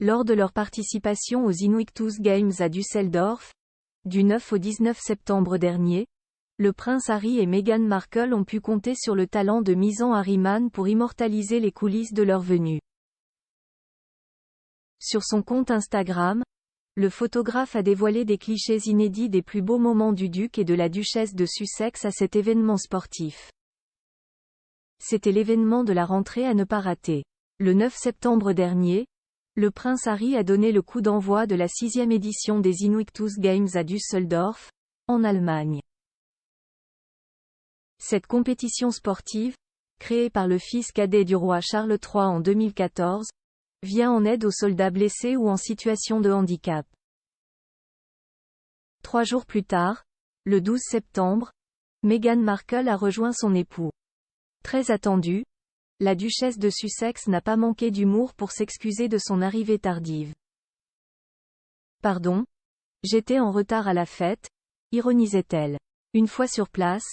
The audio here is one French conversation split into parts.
lors de leur participation aux Invictus Games à Düsseldorf, du 9 au 19 septembre dernier, le prince Harry et Meghan Markle ont pu compter sur le talent de Misan Harriman pour immortaliser les coulisses de leur venue. Sur son compte Instagram, le photographe a dévoilé des clichés inédits des plus beaux moments du duc et de la duchesse de Sussex à cet événement sportif. C'était l'événement de la rentrée à ne pas rater. Le 9 septembre dernier, le prince Harry a donné le coup d'envoi de la 6e édition des Invictus Games à Düsseldorf, en Allemagne. Cette compétition sportive, créée par le fils cadet du roi Charles III en 2014, vient en aide aux soldats blessés ou en situation de handicap. 3 jours plus tard, le 12 septembre, Meghan Markle a rejoint son époux. Très attendue, la duchesse de Sussex n'a pas manqué d'humour pour s'excuser de son arrivée tardive. Pardon, j'étais en retard à la fête, ironisait-elle. Une fois sur place,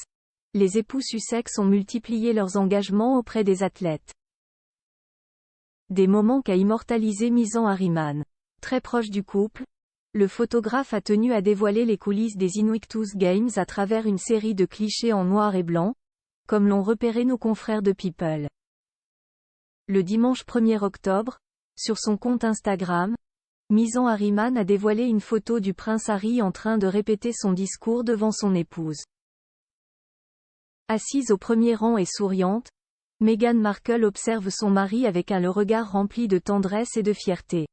les époux Sussex ont multiplié leurs engagements auprès des athlètes. Des moments qu'a immortalisé Misan Harriman. Très proche du couple, le photographe a tenu à dévoiler les coulisses des Invictus Games à travers une série de clichés en noir et blanc, comme l'ont repéré nos confrères de People. Le dimanche 1er octobre, sur son compte Instagram, Misan Harriman a dévoilé une photo du prince Harry en train de répéter son discours devant son épouse. Assise au premier rang et souriante, Meghan Markle observe son mari avec le regard rempli de tendresse et de fierté.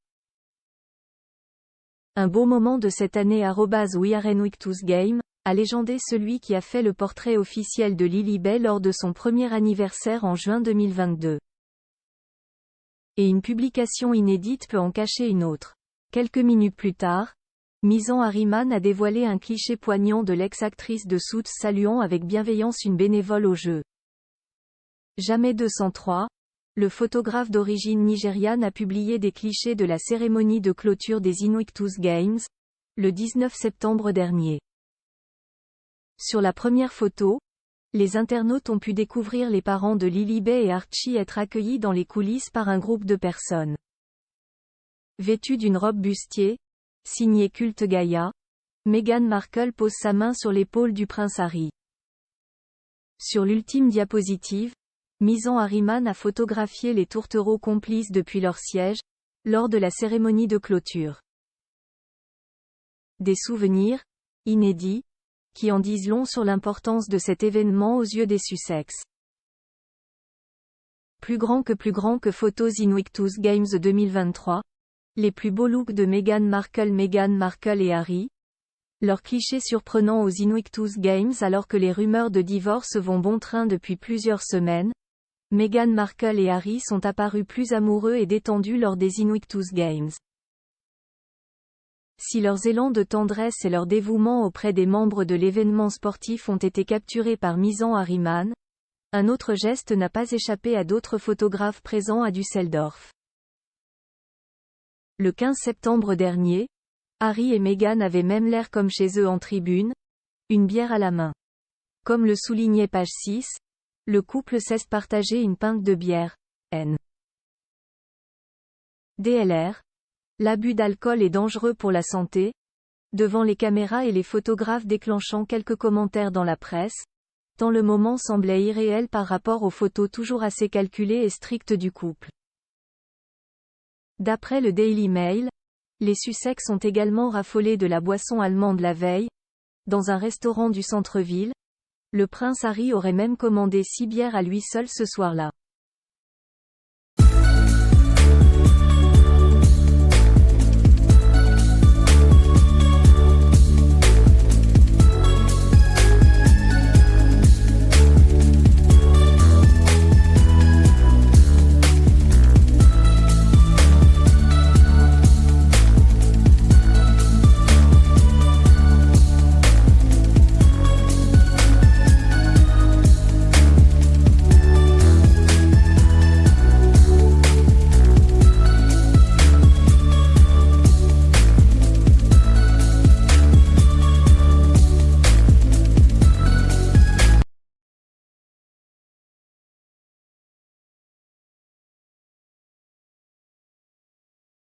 Un beau moment de cette année @We Are Invictus Games, a légendé celui qui a fait le portrait officiel de Lilibet lors de son premier anniversaire en juin 2022. Et une publication inédite peut en cacher une autre. Quelques minutes plus tard, Misan Harriman a dévoilé un cliché poignant de l'ex-actrice de Suits saluant avec bienveillance une bénévole au jeu. Jamais 203, le photographe d'origine nigériane a publié des clichés de la cérémonie de clôture des Invictus Games, le 19 septembre dernier. Sur la première photo, les internautes ont pu découvrir les parents de Lilibet et Archie être accueillis dans les coulisses par un groupe de personnes. Vêtue d'une robe bustier, signée Culte Gaïa, Meghan Markle pose sa main sur l'épaule du prince Harry. Sur l'ultime diapositive, Misan Harriman a photographié les tourtereaux complices depuis leur siège, lors de la cérémonie de clôture. Des souvenirs, inédits, qui en disent long sur l'importance de cet événement aux yeux des Sussex. Plus grand que Photos Invictus Games 2023, les plus beaux looks de Meghan Markle et Harry, leurs clichés surprenants aux Invictus Games alors que les rumeurs de divorce vont bon train depuis plusieurs semaines, Meghan Markle et Harry sont apparus plus amoureux et détendus lors des Invictus Games. Si leurs élans de tendresse et leur dévouement auprès des membres de l'événement sportif ont été capturés par Misan Harriman, un autre geste n'a pas échappé à d'autres photographes présents à Düsseldorf. Le 15 septembre dernier, Harry et Meghan avaient même l'air comme chez eux en tribune, une bière à la main. Comme le soulignait page 6, le couple cesse partager une pinte de bière. DLR. L'abus d'alcool est dangereux pour la santé. Devant les caméras et les photographes déclenchant quelques commentaires dans la presse, tant le moment semblait irréel par rapport aux photos toujours assez calculées et strictes du couple. D'après le Daily Mail, les Sussex ont également raffolé de la boisson allemande la veille, dans un restaurant du centre-ville. Le prince Harry aurait même commandé 6 bières à lui seul ce soir-là.